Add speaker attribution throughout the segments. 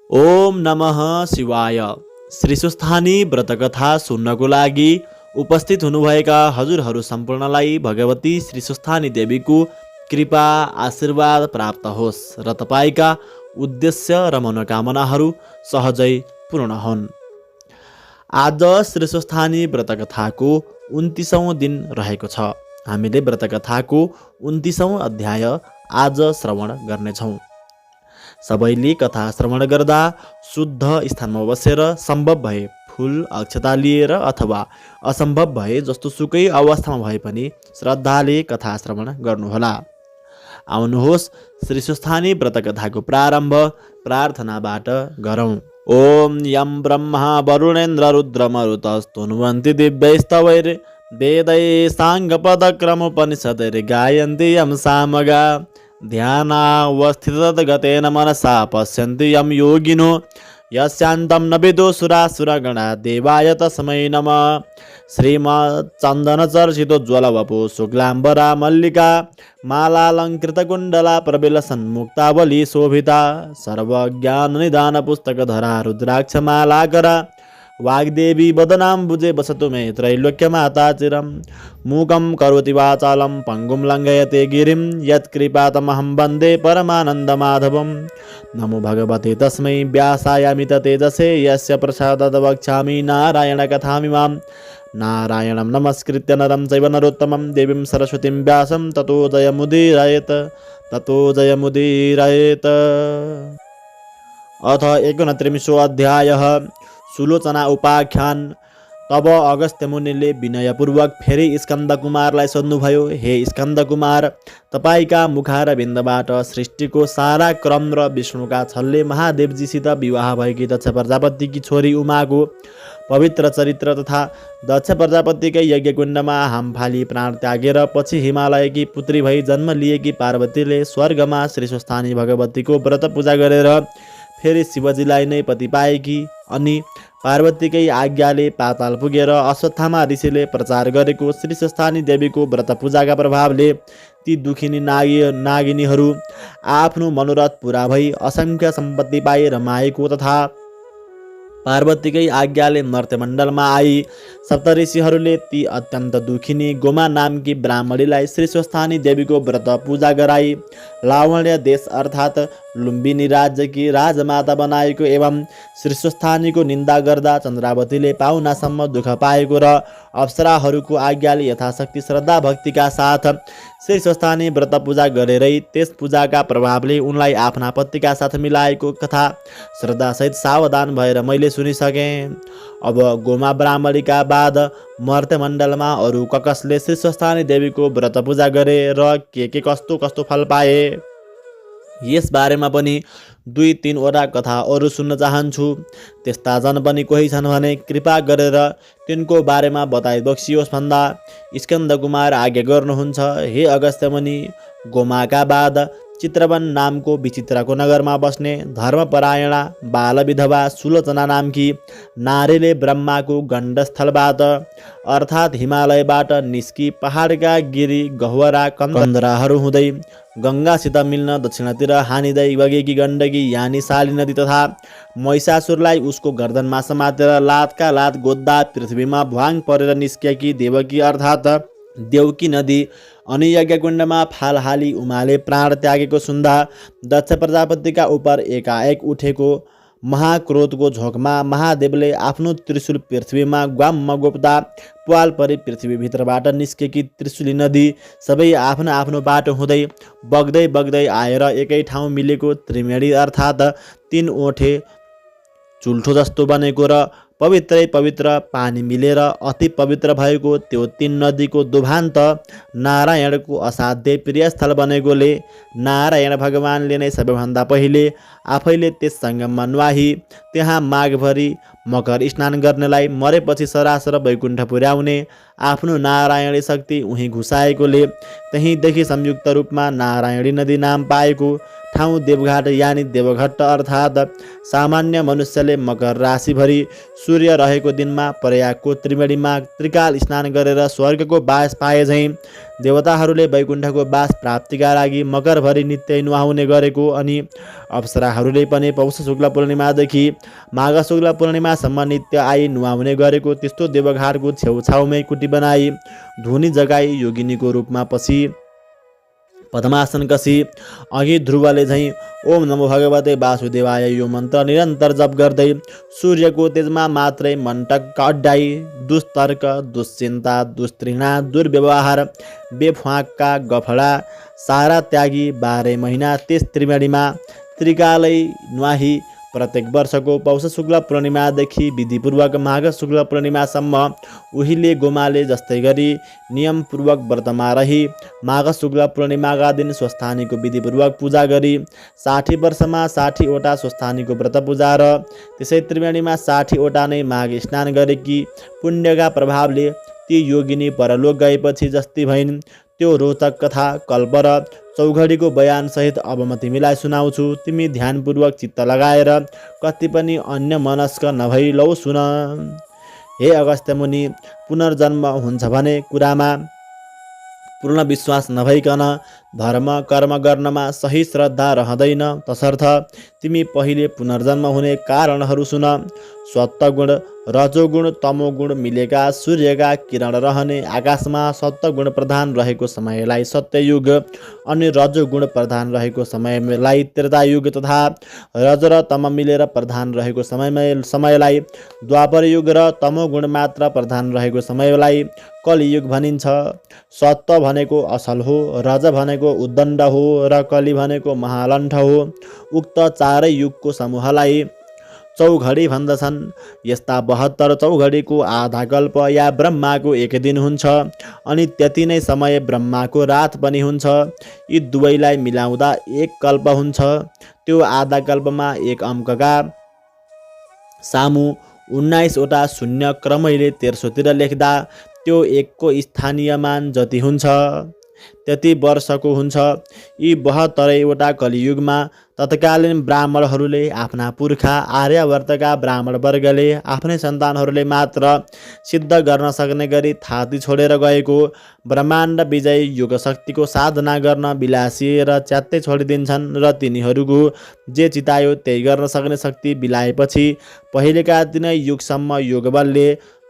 Speaker 1: ओम नमः शिवाय। श्री सुस्थानी व्रतकथा सुन्नको लागि उपस्थित हुनुभएका हजुरहरू सम्पूर्णलाई भगवती श्री सुस्थानी देवीको कृपा आशीर्वाद प्राप्त होस् र तपाईँका उद्देश्य र मनोकामनाहरू सहजै पूर्ण हुन्। आज श्री सुस्थानी व्रतकथाको 29औं दिन रहेको छ। हामीले व्रतकथाको 29औं अध्याय आज श्रवण गर्नेछौँ। सबैले कथा श्रवण गर्दा शुद्ध स्थानमा बसेर सम्भव भए फुल अक्षता लिएर अथवा असम्भव भए जस्तो सुकै अवस्थामा भए पनि श्रद्धाले कथा श्रवण गर्नुहोला। आउनुहोस् श्री सुस्थानी व्रतकथाको प्रारम्भ प्रार्थनाबाट गरौँ। ओम यम ब्रह्मा वरुणेन्द्र रुद्र मरुतस्तुन्वन्ति दिव्यैस्तवैर् वेदै साङ्गपदक्रमोपनिषदैर् गायन्ति यम सामगा ध्यानावस्थितगतेन मनसा पश्यन्ति यम योगिनो यस्यान्तं न विदुषुरासुरगणा देवाय तस्मै नमः। श्रीमच्चन्दनचर्चितोज्ज्वलवपु शुक्लाम्बरा मल्लिका मालालङ्कृतकुण्डला प्रविलसन्मुक्तावली शोभिता सर्वज्ञाननिदानपुस्तकधरा रुद्राक्षमालाकरा वाग्देवी वदनाम्बुजे वसतु मे त्रैलोक्यमाता चिरं। मूकं करोति वाचालं पङ्गुं लङ्घयते गिरिं यत्कृपातमहं वन्दे परमानन्दमाधवं। नमो भगवते तस्मै व्यासायामित तेजसे यस्य प्रसादात् वक्ष्यामि नारायणकथामिमां। नारायणं नमस्कृत्य नरं चैव नरोत्तमं देवीं सरस्वतीं व्यासं ततो जयमुदीरयेत्। अथ 29 अध्यायः सुलोचना उपाख्यान। तब अगस्त्य मुनिले विनयपूर्वक फेरि स्कन्द कुमारलाई सोध्नुभयो, हे स्कन्द कुमार, तपाईँका मुखारविन्दबाट सृष्टिको सारा क्रम र विष्णुका छल्ले महादेवजीसित विवाह भएकी दक्ष प्रजापतिकी छोरी उमाको पवित्र चरित्र तथा दक्ष प्रजापतिकै यज्ञकुण्डमा हामफाली प्राण त्यागेर पछि हिमालयकी पुत्री भई जन्म लिएकी पार्वतीले स्वर्गमा श्री सुस्थानी भगवतीको व्रत पूजा गरेर फेरि शिवजीलाई नै पति पाएकी अनि पार्वतीकै आज्ञाले पाताल पुगेर अश्वत्थामा ऋषिले प्रचार गरेको श्री सुस्थानी देवीको व्रत पूजाका प्रभावले ती दुखिनी नागिनीहरू आफ्नो मनोरथ पुरा भई असंख्य सम्पत्ति पाए रमाएको तथा पार्वतीकै आज्ञाले मर्त्यमण्डलमा आई सप्तऋषिहरूले ती अत्यन्त दुखिनी गोमा नामकी ब्राह्मणीलाई श्री सुस्थानी देवीको व्रत पूजा गराई लावण्य देश अर्थात् लुम्बिनी राज्यकी राजमाता बनाएको एवं श्री सुस्थानीको निन्दा गर्दा चन्द्रावतीले पाहुनासम्म दुःख पाएको र अप्सराहरूको आज्ञाले यथाशक्ति श्रद्धा भक्तिका साथ श्री सुस्थानी व्रत पूजा गरेरै त्यस पूजाका प्रभावले उनलाई आफ्ना पतिका साथ मिलाएको कथा श्रद्धासहित सावधान भएर मैले सुनिसकेँ। अब गोमा ब्राह्मणीका बाद मर्त्यमण्डलमा अरू ककसले श्री सुस्थानी देवीको व्रत पूजा गरे र के कस्तो फल पाए यस बारेमा पनि 2-3 वटा कथा अरू सुन्न चाहन्छु। त्यस्ता जन पनि कोही छन् भने कृपा गरेर तिनको बारेमा बताइबक्सियोस् भन्दा स्कन्द कुमार आज्ञा गर्नुहुन्छ। हे अगस्त्य मुनि, गोमाका बाद चित्रवन नामको विचित्रको नगरमा बस्ने धर्मपरायणा बालविधवा सुलोचना नामकी नारीले ब्रह्माको गण्डस्थलबाट अर्थात् हिमालयबाट निस्की पहाडका गिरी गह्वरा कन्दराहरू हुँदै गङ्गासित मिल्न दक्षिणतिर हानिँदै बगेकी गण्डकी यानी शाली नदी तथा महिषासुरलाई उसको गर्दनमा समातेर लातका लात गोद्दा पृथ्वीमा भ्वाङ परेर निस्केकी देवकी अर्थात् देवकी नदी अनि यज्ञकुण्डमा फाल हाली उमाले प्राण त्यागेको सुन्दा दक्ष प्रजापतिका उप एकाएक उठेको महाक्रोधको झोकमा महादेवले आफ्नो त्रिशूल पृथ्वीमा ग्वाम्म गोप्दा प्वाल परी पृथ्वीभित्रबाट निस्केकी त्रिशूली नदी सबै आफ्नो आफ्नो बाटो हुँदै बग्दै आएर एकै ठाउँ मिलेको त्रिवेणी अर्थात् 3 ओठे चुल्ठो जस्तो बनेको र पवित्रै पवित्र पानी मिलेर अति पवित्र भएको त्यो 3 नदीको दुभान्त नारायणको असाध्य प्रिय स्थल बनेकोले नारायण भगवानले नै सबैभन्दा पहिले आफैले त्यस सङ्गममा नुहाई त्यहाँ माघभरि मकर स्नान गर्नेलाई मरेपछि सरासर वैकुण्ठ पुर्याउने आफ्नो नारायणी शक्ति उहीँ घुसाएकोले त्यहीँदेखि संयुक्त रूपमा नारायणी नदी नाम पाएको ठाउँ देवघाट यानि देवघट्ट अर्थात् सामान्य मनुष्यले मकर राशिभरि सूर्य रहेको दिनमा प्रयागको त्रिवेणीमा त्रिकाल स्नान गरेर स्वर्गको बास पाए झैँ देवताहरूले वैकुण्ठको बास प्राप्तिका लागि मकरभरि नित्य नुहाउने गरेको अनि अप्सराहरूले पनि पौष शुक्ल पूर्णिमादेखि माघ शुक्ल पूर्णिमासम्म नित्य आई नुहाउने गरेको त्यस्तो देवघाटको छेउछाउमै कुटी बनाई धुनी जगाई योगिनीको रूपमा पछि पद्मासन कसी अघि ध्रुवले झैँ ओम नमो भगवते वासुदेवाय यो मन्त्र निरन्तर जप गर्दै सूर्यको तेजमा मात्रै मन्टक अड्डाई दुस्तर्क दुश्चिन्ता दुस्तृष्णा दुर्व्यवहार बेफाँकका गफडा सारा त्यागी 12 महिना त्यस त्रिवेणीमा त्रिकालै नुहाई प्रत्येक वर्षको पौष शुक्ल पूर्णिमादेखि विधिपूर्वक माघ शुक्ल पूर्णिमासम्म उहिले गोमाले जस्तै गरी नियमपूर्वक व्रतमा रही माघ शुक्ल पूर्णिमाका दिन स्वस्थानीको विधिपूर्वक पूजा गरी 60 वर्षमा 60 वटा स्वस्थानीको व्रत पूजा र त्यसै त्रिवेणीमा 60 वटा नै माघ स्नान गरेकी पुण्यका प्रभावले ती योगिनी परलोक गएपछि जस्ती भइन्। त्यो रोचक कथा कल्प र चौघडीको बयान सहित अब म तिमीलाई सुनाउँछु। तिमी ध्यानपूर्वक चित्त लगाएर कति पनि अन्य मनस्क नभई लौ सुन। हे अगस्त्य मुनि, पुनर्जन्म हुन्छ भने कुरामा पूर्ण विश्वास नभइकन धर्म कर्म गर्नमा सही श्रद्धा रहँदैन। तसर्थ तिमी पहिले पुनर्जन्म हुने कारणहरू सुन। सत्वगुण रजोगुण तमोगुण मिलेका सूर्यका किरण रहने आकाशमा सत्वगुण प्रधान रहेको समयलाई सत्ययुग अनि रजोगुण प्रधान रहेको समयलाई त्रेतायुग तथा रज र तम मिलेर प्रधान रहेको समयलाई द्वापर युग र तमोगुण मात्र प्रधान रहेको समयलाई कलियुग भनिन्छ। सत्व भनेको असल हो, रज भनेको उद्दण्ड हो र कली भनेको महालण्ठ हो। उक्त चारै युगको समूहलाई चौघडी भन्दछन्। यस्ता 72 चौघडीको आधा कल्प या ब्रह्माको 1 दिन हुन्छ अनि त्यति नै समय ब्रह्माको रात पनि हुन्छ। यी दुवैलाई मिलाउँदा 1 कल्प हुन्छ। त्यो आधा कल्पमा 1 अङ्कका सामु 19 वटा शून्य क्रमैले तेर्सोतिर लेख्दा त्यो 1 को स्थानीय मान जति हुन्छ त्यति वर्षको हुन्छ। यी 72 वटा कलियुगमा तत्कालीन ब्राह्मणहरूले आफ्ना पुर्खा आर्यावर्तका ब्राह्मण वर्गले आफ्नै सन्तानहरूले मात्र सिद्ध गर्न सक्ने गरी थाती छोडेर गएको ब्रह्माण्ड विजय योग शक्तिको साधना गर्न बिलासी र च्यात्तै छोडिदिन्छन् र तिनीहरूको जे चितायो त्यही गर्न सक्ने शक्ति बिलाएपछि पहिलेका 3 युगसम्म योगबलले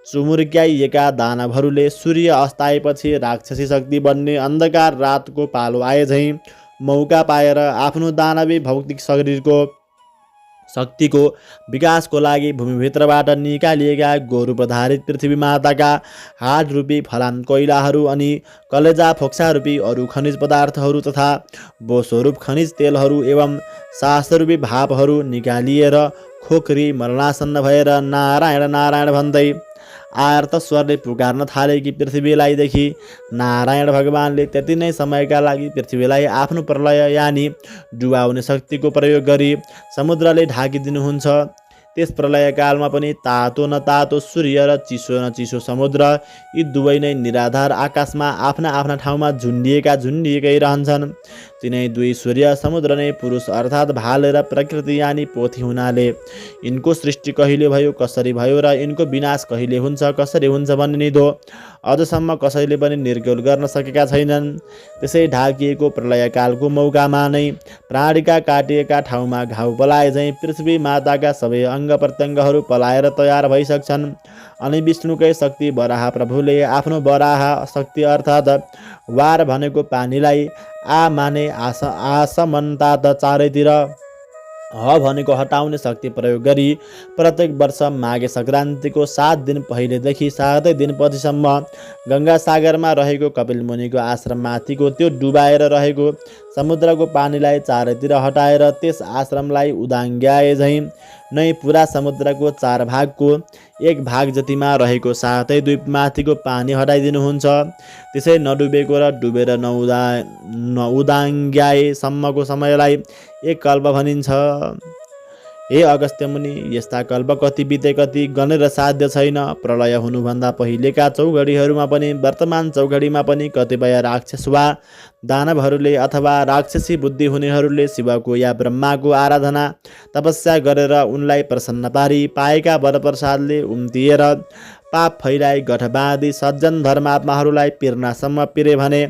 Speaker 1: चुमुर्क्याइएका दानवहरूले सूर्य अस्ताएपछि राक्षसी शक्ति बन्ने अन्धकार रातको पालो आए झैँ मौका पाएर आफ्नो दानवी भौतिक शरीरको शक्तिको विकासको लागि भूमिभित्रबाट निकालिएका गोरु प्रधारित पृथ्वी माताका हाड रूपी फलाम कोइलाहरू अनि कलेजा फोक्सा रूपी अरू खनिज पदार्थहरू तथा बोस्वरूप खनिज तेलहरू एवं शास्त्ररूपी भापहरू निकालिएर खोक्री मरणासन्न भएर नारायण नारायण भन्दै आर्त स्वरले पुकार्न थालेकी पृथ्वीलाई देखि नारायण भगवानले त्यति नै समयका लागि पृथ्वीलाई आफ्नो प्रलय यानि डुबाउने शक्तिको प्रयोग गरी समुद्रले ढाकिदिनुहुन्छ। त्यस प्रलयकालमा पनि तातो न तातो सूर्य र चिसो न चिसो समुद्र यी दुवै नै निराधार आकाशमा आफ्ना आफ्ना ठाउँमा झुन्डिएकै रहन्छन्। तिनै दुई सूर्य समुद्र नै पुरुष अर्थात् भाले र प्रकृति यानि पोथी हुनाले यिनको सृष्टि कहिले भयो, कसरी भयो र यिनको विनाश कहिले हुन्छ, कसरी हुन्छ भन्ने निधो अझसम्म कसैले पनि निर्गोल गर्न सकेका छैनन्। त्यसै ढाकिएको प्रलयकालको मौकामा नै प्राणीका काटिएका ठाउँमा घाउ पलाए झैँ पृथ्वी माताका सबै अङ्ग प्रत्यङ्गहरू पलाएर तयार भइसक्छन्। अनि विष्णुकै शक्ति वराह प्रभुले आफ्नो वराह शक्ति अर्थात् वार भनेको पानीलाई आ माने आसमन्तात चारैतिर ह भनेको हटाउने शक्ति प्रयोग गरी प्रत्येक वर्ष माघे सङ्क्रान्तिको 7 दिन पहिलेदेखि 7 दिनपछिसम्म गङ्गा सागरमा रहेको कपिल मुनिको आश्रममाथिको त्यो डुबाएर रहेको समुद्रको पानीलाई चारैतिर हटाएर त्यस आश्रमलाई उदाङ्ग्याए झैँ नै पुरा समुद्रको 4 भागको 1 भाग जतिमा रहेको 7 द्वीपमाथिको पानी हटाइदिनुहुन्छ। त्यसै नडुबेको र डुबेर नउदाङ्ग्याए सम्मको समयलाई 1 कल्प भनिन्छ। हे अगस्त्य मुनि, यस्ता कल्प कति बिते कति गनेर साध्य छैन। प्रलय हुनुभन्दा पहिलेका चौघडीहरूमा पनि वर्तमान चौघडीमा पनि कतिपय राक्षस वा दानवहरूले अथवा राक्षसी बुद्धि हुनेहरूले शिवको या ब्रह्माको आराधना तपस्या गरेर उनलाई प्रसन्न पारी पाएका वरप्रसादले उम्तिएर पाप फैलाई गठ बाँधी सज्जन धर्मात्माहरूलाई पिर्नासम्म पिरे भने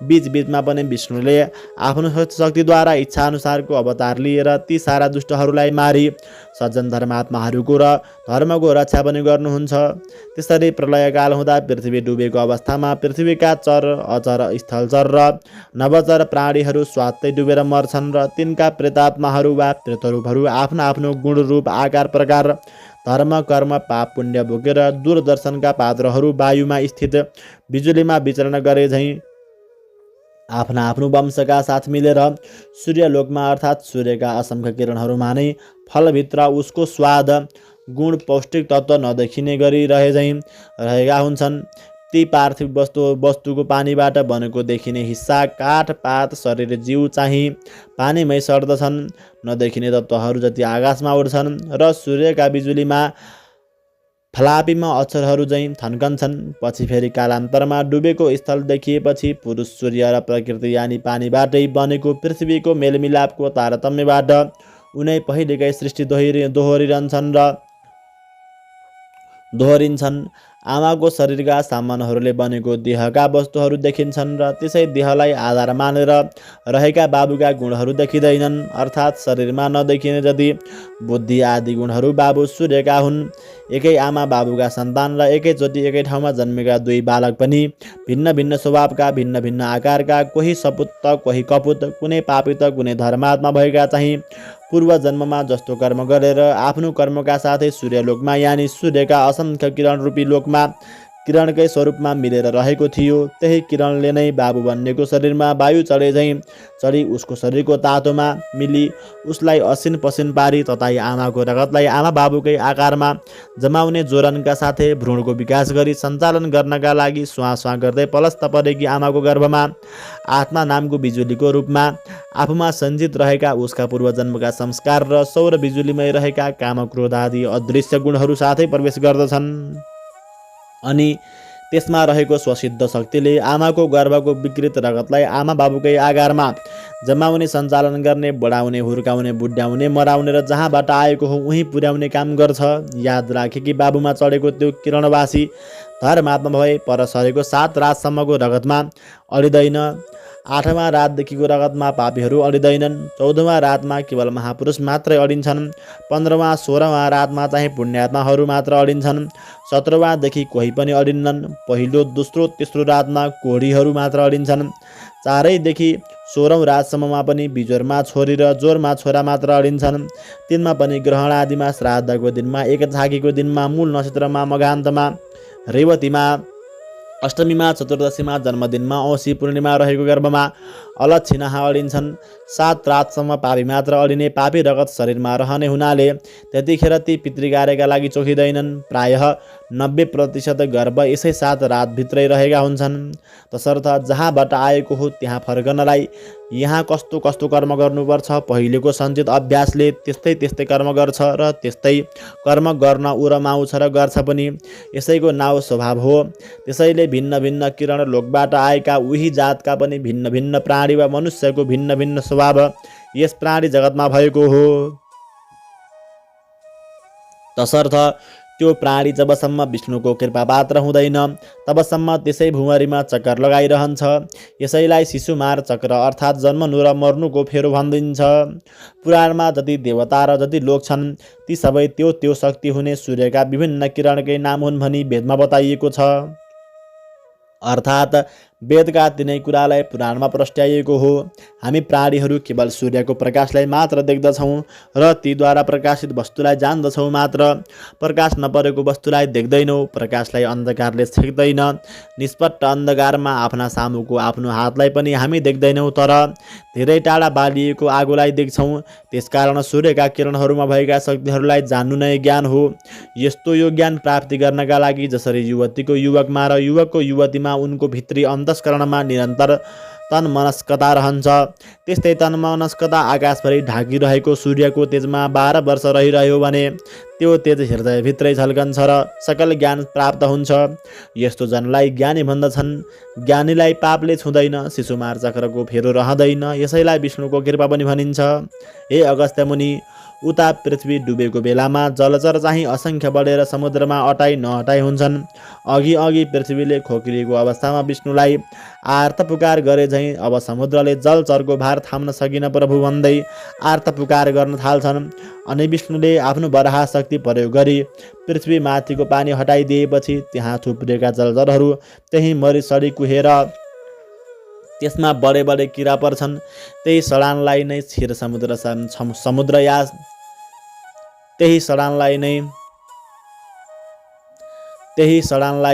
Speaker 1: बीचबीचमा पनि विष्णुले आफ्नो शक्तिद्वारा इच्छाअनुसारको अवतार लिएर ती सारा दुष्टहरूलाई मारी सज्जन धर्मात्माहरूको र धर्मको रक्षा पनि गर्नुहुन्छ। त्यसरी प्रलयकाल हुँदा पृथ्वी डुबेको अवस्थामा पृथ्वीका चर अचर स्थलचर र नवचर प्राणीहरू स्वात्तै डुबेर मर्छन् र तिनका प्रेतात्माहरू वा प्रेतरूपहरू आफ्नो आफ्नो गुण रूप आकार प्रकार धर्म कर्म पाप पुण्य बोकेर दूरदर्शनका पात्रहरू वायुमा स्थित बिजुलीमा विचरण गरे झैँ आफ्ना आफ्नो वंशका साथ मिलेर सूर्यलोकमा अर्थात् सूर्यका असंख्य किरणहरूमा नै फलभित्र उसको स्वाद गुण पौष्टिक तत्त्व नदेखिने गरी रहे झैँ रहेका हुन्छन्। ती पार्थिव वस्तुको पानीबाट बनेको देखिने हिस्सा काठ पात शरीर जीव चाहिँ पानीमै सर्दछन्। नदेखिने तत्त्वहरू जति आकाशमा उड्छन् र सूर्यका बिजुलीमा फलापीमा अक्षरहरू झैँ थन्कन्छन्। पछि फेरि कालान्तरमा डुबेको स्थल देखिएपछि पुरुष सूर्य र प्रकृति यानि पानीबाटै बनेको पृथ्वीको मेलमिलापको तारतम्यबाट उनै पहिलेकै सृष्टि दोहोरिन्छन्। आमाको शरीरका सामानहरूले बनेको देहका वस्तुहरू देखिन्छन् र त्यसै देहलाई आधार मानेर रहेका बाबुका गुणहरू देखिँदैनन्। अर्थात् शरीरमा नदेखिने जति बुद्धि आदि गुणहरू बाबु सूर्यका हुन्। एकै आमा बाबुका सन्तान र एकैचोटि एकै ठाउँमा जन्मेका दुई बालक पनि भिन्न भिन्न स्वभावका भिन्न भिन्न आकारका, कोही सपुत त कोही कपुत, कुनै पापी त कुनै धर्मात्मा भएका चाहिँ पूर्व जन्ममा जस्तो कर्म गरेर आफ्नो कर्मका साथै सूर्यलोकमा यानि सूर्यका असंख्य किरण रूपी लोकमा किरणकै स्वरूपमा मिलेर रहेको थियो। त्यही किरणले नै बाबु बन्नेको शरीरमा वायु चढे झैँ चढी उसको शरीरको तातोमा मिली उसलाई असिन पसिन पारी तताई आमाको रगतलाई आमा बाबुकै आकारमा जमाउने जोरनका साथै भ्रूणको विकास गरी सञ्चालन गर्नका लागि स्वाँ स्वाँ गर्दै पलस्त परेकी आमाको गर्भमा आत्मा नामको बिजुलीको रूपमा आफूमा सञ्चित रहेका उसका पूर्वजन्मका संस्कार र सौर बिजुलीमै रहेका काम क्रोध आदि अदृश्य गुणहरू साथै प्रवेश गर्दछन्। अनि त्यसमा रहेको स्वसिद्ध शक्तिले आमाको गर्भको विकृत रगतलाई आमा बाबुकै आकारमा जमाउने सञ्चालन गर्ने बढाउने हुर्काउने बुढ्याउने मराउने र जहाँबाट आएको हो उहीँ पुर्याउने काम गर्छ। याद राखे कि बाबुमा चढेको त्यो किरणवासी धर्मात्मा भए पर सरेको 7 रातसम्मको रगतमा अडिँदैन। 8वाँ रातदेखिको रगतमा पापीहरू अडिँदैनन्। 14वाँ रातमा केवल महापुरुष मात्रै अडिन्छन्। 15वाँ 16वाँ रातमा चाहिँ पुण्यात्माहरू मात्र अडिन्छन्। 17वाँदेखि कोही पनि अडिन्नन्। पहिलो दोस्रो तेस्रो रातमा कोढीहरू मात्र अडिन्छन्। 4देखि 16औँ रातसम्ममा पनि बिजोरमा छोरी र जोरमा छोरा मात्र अडिन्छन्। तिनमा पनि ग्रहण आदिमा श्राद्धको दिनमा एक झाकीको दिनमा मूल नक्षत्रमा मघान्तमा रेवतीमा अष्टमीमा चतुर्दशीमा जन्मदिनमा औँसी पूर्णिमा रहेको गर्भमा अलक्षिणाहा अडिन्छन्। 7 रातसम्म पापी मात्र अडिने पापी रगत शरीरमा रहने हुनाले त्यतिखेर ती पितृकार्यका लागि चोखिँदैनन्। प्रायः 90% गर्भ यसै 7 रातभित्रै रहेका हुन्छन्। तसर्थ जहाँबाट आएको हो त्यहाँ फर्कनलाई यहाँ कस्तो कस्तो कर्म गर्नुपर्छ पहिलेको सञ्चित अभ्यासले त्यस्तै कर्म गर्छ र त्यस्तै कर्म गर्न उ रमाउँछ र गर्छ पनि। यसैको नाउँ स्वभाव हो। त्यसैले भिन्न भिन्न किरण लोकबाट आएका उही जातका पनि भिन्न भिन्न प्राणी वा मनुष्यको भिन्न भिन्न स्वभाव यस प्राणी जगतमा भएको हो। तसर्थ त्यो प्राणी जबसम्म विष्णुको कृपापात्र हुँदैन तबसम्म त्यसै भुमरीमा चक्कर लगाइरहन्छ। यसैलाई शिशुमार चक्र अर्थात् जन्मनु र मर्नुको फेरो भनिन्छ। पुराणमा जति देवता र जति लोक छन् ती सबै त्यो शक्ति हुने सूर्यका विभिन्न किरणकै नाम हुन् भनी वेदमा बताइएको छ। अर्थात् वेदका तिनै कुरालाई पुराणमा प्रस्ट्याइएको हो। हामी प्राणीहरू केवल सूर्यको प्रकाशलाई मात्र देख्दछौँ र तीद्वारा प्रकाशित वस्तुलाई जान्दछौँ मात्र। प्रकाश नपरेको वस्तुलाई देख्दैनौँ। प्रकाशलाई अन्धकारले छेक्दैन। निष्पट्ट अन्धकारमा आफ्ना सामुको आफ्नो हातलाई पनि हामी देख्दैनौँ तर धेरै टाढा बालिएको आगोलाई देख्छौँ। त्यसकारण सूर्यका किरणहरूमा भएका शक्तिहरूलाई जान्नु नै ज्ञान हो। यस्तो यो ज्ञान प्राप्ति गर्नका लागि जसरी युवतीको युवकमा र युवकको युवतीमा उनको भित्री अन्तस्करणमा निरन्तर तन्मनस्कता रहन्छ। त्यस्तै तन्मनस्कता आकाशभरि ढाकिरहेको सूर्यको तेजमा 12 वर्ष रहिरह्यो भने त्यो तेज हृदयभित्रै झल्कन्छ र सकल ज्ञान प्राप्त हुन्छ। यस्तो जनलाई ज्ञानी भन्दछन्। ज्ञानीलाई पापले छुँदैन, शिशुमार चक्रको फेरो रहँदैन। यसैलाई विष्णुको कृपा पनि भनिन्छ। हे अगस्त्य मुनि, उता पृथ्वी डुबेको बेलामा जलचर चाहिँ असङ्ख्य बढेर समुद्रमा अटाइ नअटाइ हुन्छन्। अघि अघि पृथ्वीले खोक्रिएको अवस्थामा विष्णुलाई आर्त पुकार गरे झैँ अब समुद्रले जलचरको भार थाम्न सकिन प्रभु भन्दै आर्त पुकार गर्न थाल्छन्। अनि विष्णुले आफ्नो वराह शक्ति प्रयोग गरी पृथ्वी माथिको पानी हटाइदिएपछि त्यहाँ थुप्रिएका जलचरहरू त्यहीँ मरिसडी कुहेर त्यसमा बडे बडे किरा पर्छन्। त्यही सडानलाई नै क्षीर समुद्र या त्यही सडानलाई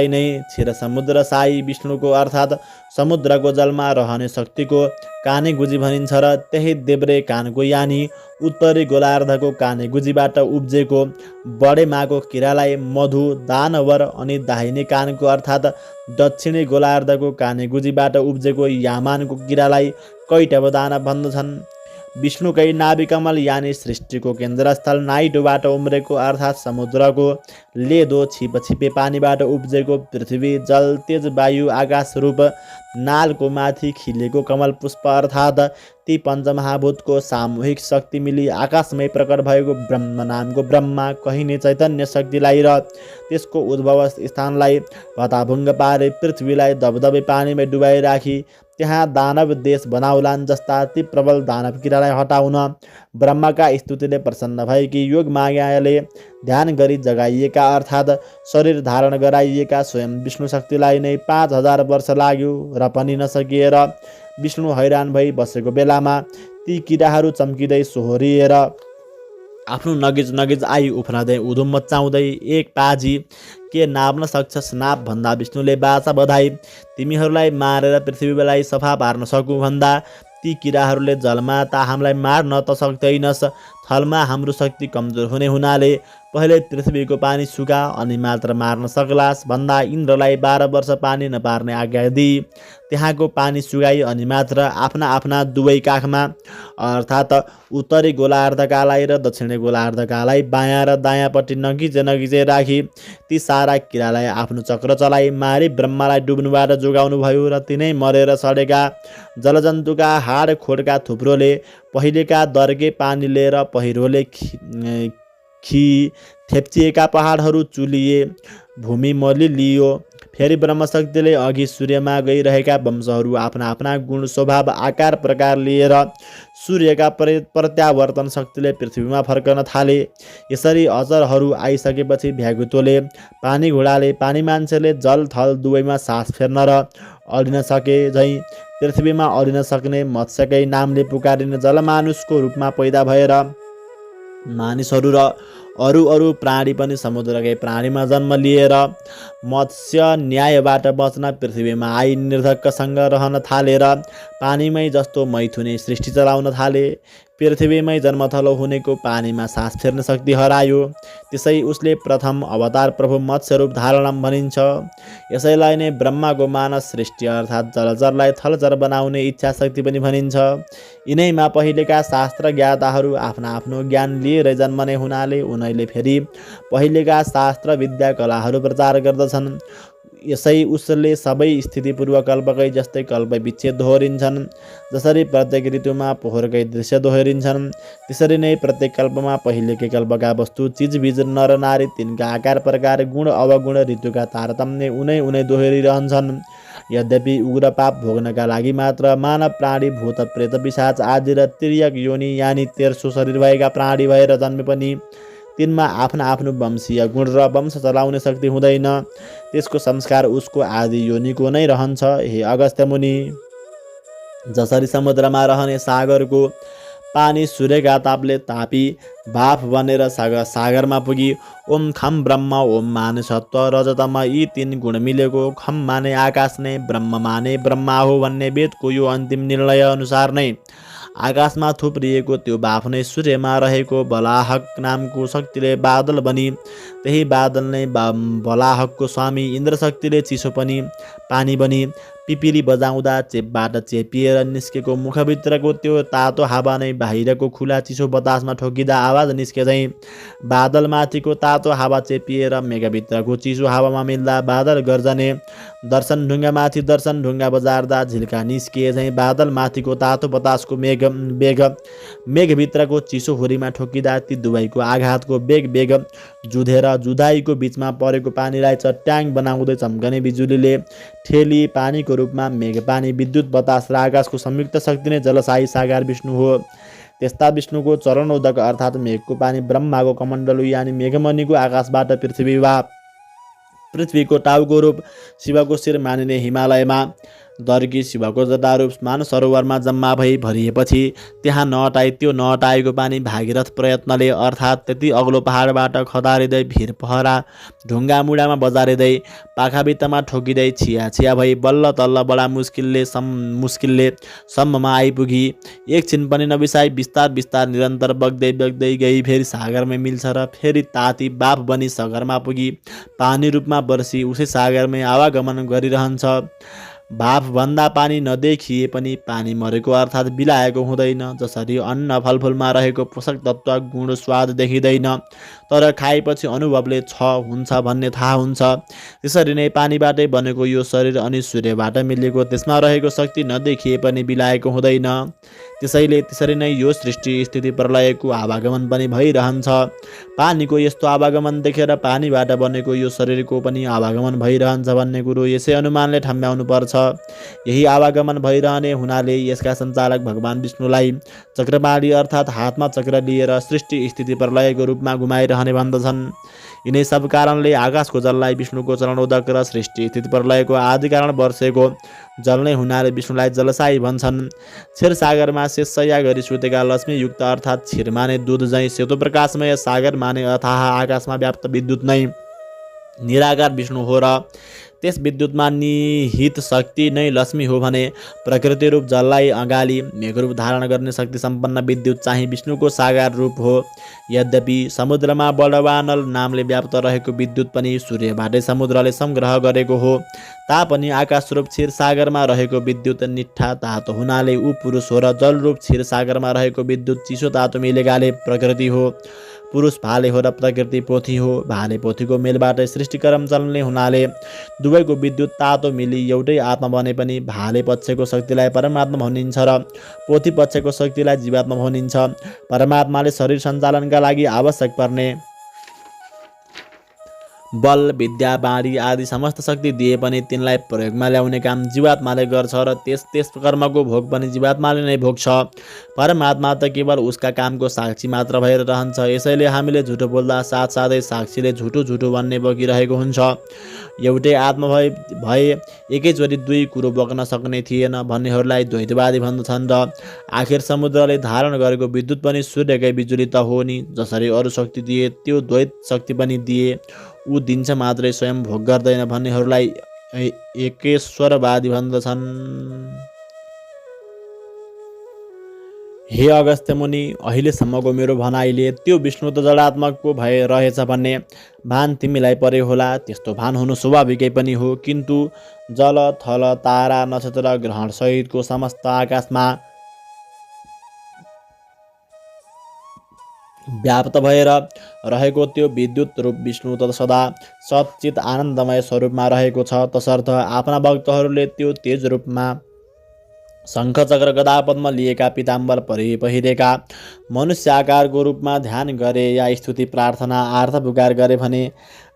Speaker 1: नै क्षीर समुद्र साई विष्णुको अर्थात् समुद्रको जलमा रहने शक्तिको काने गुजी भनिन्छ र त्यही देब्रे कानको यानि उत्तरी गोलार्धको काने गुजीबाट उब्जेको बडेमाको किरालाई मधु दानवर अनि दाहिने कानको अर्थात् दक्षिणी गोलार्धको काने गुजीबाट उब्जेको यामानको किरालाई कैटभ दानव भन्दछन्। विष्णुकै नाभिकमल यानि सृष्टिको केन्द्रस्थल नाइटोबाट उम्रेको अर्थात् समुद्रको लेदो छिपछिपे पानीबाट उब्जेको पृथ्वी जल तेज वायु आकाश रूप नालको माथि खिलेको कमल पुष्प अर्थात् ती पञ्चमहाभूतको सामूहिक शक्ति मिली आकाशमै प्रकट भएको ब्रह्म नामको ब्रह्मा कहिने चैतन्य शक्तिलाई र त्यसको उद्भव स्थानलाई भताभुङ्ग पारे पृथ्वीलाई दबदबे पानीमै डुबाइ राखी त्यहाँ दानव देश बनाउलान् जस्ता ती प्रबल दानव किरालाई हटाउन ब्रह्माका स्तुतिले प्रसन्न भएकी योग मायाले ध्यान गरी जगाइएका अर्थात् शरीर धारण गराइएका स्वयं विष्णु शक्तिलाई नै 5000 वर्ष लाग्यो र पनि नसकिएर विष्णु हैरान भई बसेको बेलामा ती किराहरू चम्किँदै सोहोरिएर आफ्नो नगिज नगिज आई उफ्रँदै उधुम मचाउँदै एक पाजी के नाप्न सक्छस् नाप भन्दा विष्णुले बाचा बधाई तिमीहरूलाई मारेर पृथ्वीलाई सफा पार्न सकु भन्दा ती किराहरूले जलमा त हामीलाई मार्न त सक्दैनस्। थलमा हाम्रो शक्ति कमजोर हुनाले पहिले पृथ्वीको पानी सुका अनि मात्र मार्न सक्लास् भन्दा इन्द्रलाई 12 वर्ष पानी नपार्ने आज्ञा दिई त्यहाँको पानी सुगाई अनि मात्र आफ्ना आफ्ना दुवै काखमा अर्थात् उत्तरी गोलार्धकालाई र दक्षिणी गोलार्धकालाई बायाँ र दायाँपट्टि नगिजे राखी ती सारा किरालाई आफ्नो चक्र चलाई मारी ब्रह्मालाई डुब्नुबाट जोगाउनु भयो र तिनै मरेर सडेका जलजन्तुका हाड खोडका थुप्रोले पहिलेका दर्गे पानी लिएर पहिरोले थेप्चिएका पहाडहरू चुलिए भूमि मलिलियो। फेरि ब्रह्मशक्तिले अघि सूर्यमा गइरहेका वंशहरू आफ्ना आफ्ना गुण स्वभाव आकार प्रकार लिएर सूर्यका प्रत्यावर्तन शक्तिले पृथ्वीमा फर्कन थाले। यसरी अजरहरू आइसकेपछि भ्यागुतोले पानी घोडाले पानी मान्छेले जल थल दुवैमा सास फेर्न र अडिन सके झैँ पृथ्वीमा अडिन सक्ने मत्स्यकै नामले पुकारिने जलमानुषको रूपमा पैदा भएर मानिसहरू र अरू प्राणी पनि समुद्रकै प्राणीमा जन्म लिएर मत्स्य न्यायबाट बच्न पृथ्वीमा आई निर्धक्कसँग रहन थालेर पानीमै जस्तो मैथुने सृष्टि चलाउन थाले। पृथ्वीमै जन्मथलो हुनेको पानीमा सास फेर्न शक्ति हरायो। त्यसै उसले प्रथम अवतार प्रभु मत्स्य रूप धारणम भनिन्छ। यसैलाई नै ब्रह्माको मानस सृष्टि अर्थात् जलचरलाई थलचर बनाउने इच्छा शक्ति पनि भनिन्छ। यिनैमा पहिलेका शास्त्र ज्ञाताहरू आफ्ना आफ्नो ज्ञान लिएर जन्मने हुनाले उनीहरूले फेरि पहिलेका शास्त्र विद्या कलाहरू प्रचार गर्दछन्। यसै उसले सबै स्थितिपूर्व कल्पकै जस्तै कल्प विच्छेद दोहोरिन्छन्। जसरी प्रत्येक ऋतुमा पोहोरकै दृश्य दोहोरिन्छन् त्यसरी नै प्रत्येक कल्पमा पहिलेकै कल्पका वस्तु चिजबिज नर नारी तिनका आकार प्रकार गुण अवगुण ऋतुका तारतम्य उनै दोहोरिरहन्छन्। यद्यपि उग्र पाप भोग्नका लागि मात्र मानव प्राणी भूत प्रेत पिशाच आदि र तिर्यक योनि यानि 13 शरीर भएका प्राणी भएर जन्मे पनि तिनमा आफ्ना आफ्नो वंशीय गुण र वंश चलाउने शक्ति हुँदैन। त्यसको संस्कार उसको आदि योनिको नै रहन्छ। हे अगस्त्य मुनि, जसरी समुद्रमा रहने सागरको पानी सूर्यका तापले तापी भाप बनेर सागरमा पुगी ओम खम ब्रह्म ओम माने सत्व रजतम यी 3 गुण मिलेको खम माने आकाश नै ब्रह्म माने ब्रह्मा हो भन्ने वेदको यो अन्तिम निर्णय अनुसार नै आकाशमा थुप्रिएको त्यो बाफ नै सूर्यमा रहेको बलाहक नामको शक्तिले बादल बनी त्यही बादल नै बलाहकको स्वामी इन्द्र शक्तिले चिसो पनि पानी बनी पिपिली बजाउँदा चेपबाट चेपिएर निस्केको मुखभित्रको त्यो तातो हावा नै बाहिरको खुला चिसो बतासमा ठोकिँदा आवाज निस्के झैँ बादलमाथिको तातो हावा चेपिएर मेघभित्रको चिसो हावामा मिल्दा बादल गर्जने, दर्शन ढुङ्गामाथि दर्शन ढुङ्गा बजार्दा झिल्का निस्किए झैँ बादलमाथिको तातो बतासको मेघभित्रको चिसो हुरीमा ठोकिँदा ती दुवैको आघातको बेग जुधेर जुधाइको बिचमा परेको पानीलाई चट्याङ बनाउँदै चम्कने बिजुलीले ठेली पानीको रूपमा मेघपानी, विद्युत, बतास र आकाशको संयुक्त शक्ति नै जलशाही साकार विष्णु हो। त्यस्ता विष्णुको चरणोदक अर्थात् मेघको पानी ब्रह्माको कमण्डलु यानि मेघमणिको आकाशबाट पृथ्वीको टाउको रूप, शिवको शिर मानिने हिमालयमा दर्की शिवको जटारूप मानसरोवरमा जम्मा भई भरिएपछि त्यहाँ नअटाई त्यो नअटाएको पानी भागीरथ प्रयत्नले अर्थात् त्यति अग्लो पहाडबाट खदारिँदै भिर पहरा ढुङ्गा मुढामा बजारिँदै पाखाभित्तामा ठोकिँदै छिया भई बल्ल तल्ल बडा मुस्किलले सम्ममा आइपुगी। एकछिन पनि नबिसाई बिस्तार निरन्तर बग्दै गई फेरि सागरमै मिल्छ र फेरि ताती बाफ बनी सगरमा पुगी पानी रूपमा बर्सी उसै सागरमै आवागमन गरिरहन्छ। भाफभन्दा पानी नदेखिए पनि पानी मरेको अर्थात् बिलाएको हुँदैन। जसरी अन्न फलफुलमा रहेको पोषक तत्त्व गुण स्वाद देखिँदैन तर खाएपछि अनुभवले हुन्छ भन्ने थाहा हुन्छ, त्यसरी नै पानीबाटै बनेको यो शरीर अनि सूर्यबाट मिलेको त्यसमा रहेको शक्ति नदेखिए पनि बिलाएको हुँदैन। त्यसरी नै यो सृष्टि स्थिति प्रलयको आवागमन पनि भइरहन्छ। पानीको यस्तो आवागमन देखेर पानीबाट बनेको यो शरीरको पनि आवागमन भइरहन्छ भन्ने कुरो यसै अनुमानले ठम्ब्याउनु पर्छ। यही आवागमन भइरहने हुनाले यसका सञ्चालक भगवान विष्णुलाई चक्रपाणी अर्थात् हातमा चक्र लिएर सृष्टि स्थिति प्रलयको रूपमा घुमाइरहने भन्दछन्। यिनै सब कारणले आकाशको जललाई विष्णुको चरणोदक र सृष्टि स्थिति प्रलयको आदि कारण वर्षेको जल नै हुनाले विष्णुलाई जलशाही भन्छन्। क्षीरसागरमा शेषशय्या गरी सुतेका लक्ष्मीयुक्त अर्थात् क्षीर माने दूध झैँ सेतो प्रकाशमय सागर माने अथाह आकाशमा व्याप्त विद्युत नै निराकार विष्णु हो र त्यस विद्युतमा निहित शक्ति नै लक्ष्मी हो भने प्रकृति रूप जललाई अगाली मेघरूप धारण गर्ने शक्ति सम्पन्न विद्युत चाहिँ विष्णुको साकार रूप हो। यद्यपि समुद्रमा बडवानल नामले व्याप्त रहेको विद्युत पनि सूर्यबाटै समुद्रले संग्रह गरेको हो तापनि आकाश रूप क्षीर सागरमा रहेको विद्युत निठ्ठा तातो हुनाले ऊ पुरुष हो र जल रूप क्षीर सागरमा रहेको विद्युत चिसो तातो मिलेकाले प्रकृति हो। पुरुष भाले हो र प्रकृति पोथी हो। भाले पोथीको मेलबाटै सृष्टिक्रम चल्ने हुनाले दुवैको विद्युत तातो मिली एउटै आत्मा बने पनि भाले पक्षको शक्तिलाई परमात्मा भनिन्छ र पोथी पक्षको शक्तिलाई जीवात्मा भनिन्छ। परमात्माले शरीर सञ्चालनका लागि आवश्यक पर्ने बल, विद्या, बाणी आदि समस्त शक्ति दिए पनि तिनलाई प्रयोगमा ल्याउने काम जीवात्माले गर्छ र त्यस कर्मको भोग पनि जीवात्माले नै भोग्छ। परमात्मा त केवल उसका कामको साक्षी मात्र भएर रहन्छ। यसैले हामीले झुटो बोल्दा साथसाथै साक्षीले झुटो भन्ने बगिरहेको हुन्छ। एउटै आत्मा भए एकैचोटि दुई कुरो बग्न सक्ने थिएन भन्नेहरूलाई द्वैतवादी भन्दछन् र आखिर समुद्रले धारण गरेको विद्युत पनि सूर्यकै बिजुली त हो नि। जसरी अरू शक्ति दिए त्यो द्वैत शक्ति पनि दिए, ऊ दिन्छ मात्रै स्वयं भोग गर्दैन भन्नेहरूलाई एकेश्वरवादी भन्दछन्। हे अगस्त्य मुनि, अहिलेसम्मको मेरो भनाइले त्यो विष्णु त जडात्मक पो भए रहेछ भन्ने भान तिमीलाई परे होला। त्यस्तो भान हुनु स्वाभाविकै पनि हो, किन्तु जल थल तारा नक्षत्र ग्रहण सहितको समस्त आकाशमा व्याप्त भएर रहेको त्यो विद्युत रूप विष्णु त सदा सच्चित आनन्दमय स्वरूपमा रहेको छ। तसर्थ आफ्ना भक्तहरूले त्यो तेज रूपमा शङ्ख चक्र गदा पद्म लिएका पीताम्बर पहिरेका मनुष्य आकारको रूपमा ध्यान गरे या स्तुति प्रार्थना आर्थ पुकार गरे भने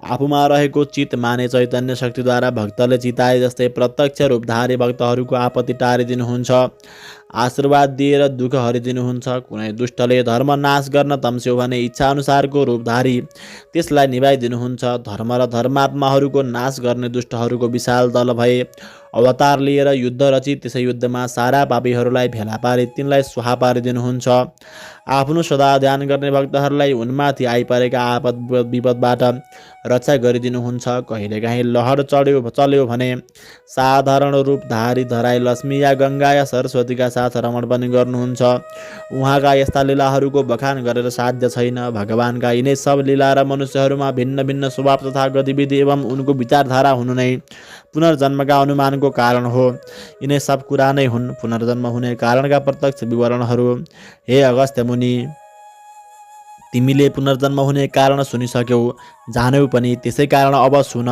Speaker 1: आफूमा रहेको चित माने चैतन्य शक्तिद्वारा भक्तले चिताए जस्तै प्रत्यक्ष रूपधारी भक्तहरूको आपत्ति टारिदिनुहुन्छ, आशीर्वाद दिएर दुःख हरिदिनुहुन्छ। कुनै दुष्टले धर्म नाश गर्न तम्स्यो भने इच्छाअनुसारको रूपधारी त्यसलाई निभाइदिनुहुन्छ। धर्म र धर्मात्माहरूको नाश गर्ने दुष्टहरूको विशाल दल भए अवतार लिएर युद्ध रची त्यसै युद्धमा सारा पापीहरूलाई भेला पारी तिनलाई स्वाहा पारिदिनुहुन्छ। आफ्नो सदा ध्यान गर्ने भक्तहरूलाई उनमाथि आइपरेका आपद विपदबाट रक्षा गरिदिनुहुन्छ। कहिलेकाहीँ लहर चल्यो भने साधारण रूपधारी धराई लक्ष्मी या गङ्गा या सरस्वतीका साथ रमण पनि गर्नुहुन्छ। उहाँका यस्ता लीलाहरूको बखान गरेर साध्य छैन। भगवानका यिनै सब लीला र मनुष्यहरूमा भिन्न भिन्न स्वभाव तथा गतिविधि एवं उनको विचारधारा हुनु नै पुनर्जन्मका अनुमानको कारण हो। यिनै सब कुरा नै हुन् पुनर्जन्म हुने कारणका प्रत्यक्ष विवरणहरू। हे अगस्त्य मुनि, तिमीले पुनर्जन्म हुने कारण सुनिसक्यौ, जानौ पनि। त्यसै कारण अब सुन।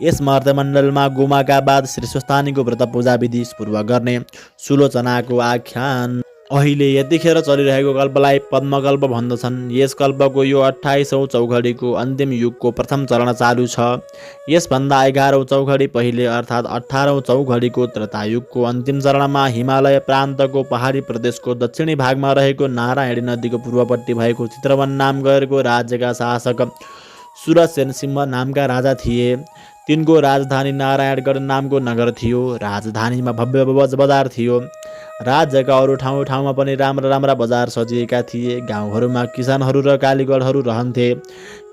Speaker 1: यस मर्त्यमण्डलमा गोमाका बाद श्रेष्ठस्थानीको व्रत पूजा विधि पूर्वक गर्ने सुलोचनाको आख्यान। अहिले यतिखेर चलिरहेको कल्पलाई पद्मकल्प भन्दछन्। यस कल्पको यो 28औं चौघडीको अन्तिम युगको प्रथम चरण चालु छ। यसभन्दा 11औं चौघडी पहिले अर्थात् 18औं चौघडीको त्रेतायुगको अन्तिम चरणमा हिमालय प्रान्तको पहाडी प्रदेशको दक्षिणी भागमा रहेको नारायणी नदीको पूर्वपट्टि भएको चित्रवन नाम गरेको राज्यका शासक सुरसेन सिंह नामका राजा थिए। तिनको राजधानी नारायणगढ नामको नगर थियो। राजधानीमा भव्य बजार थियो। राज्यका अरू ठाउँमा पनि राम्रा बजार सजिएका थिए। गाउँहरूमा किसानहरू र कालीगढहरू रहन्थे।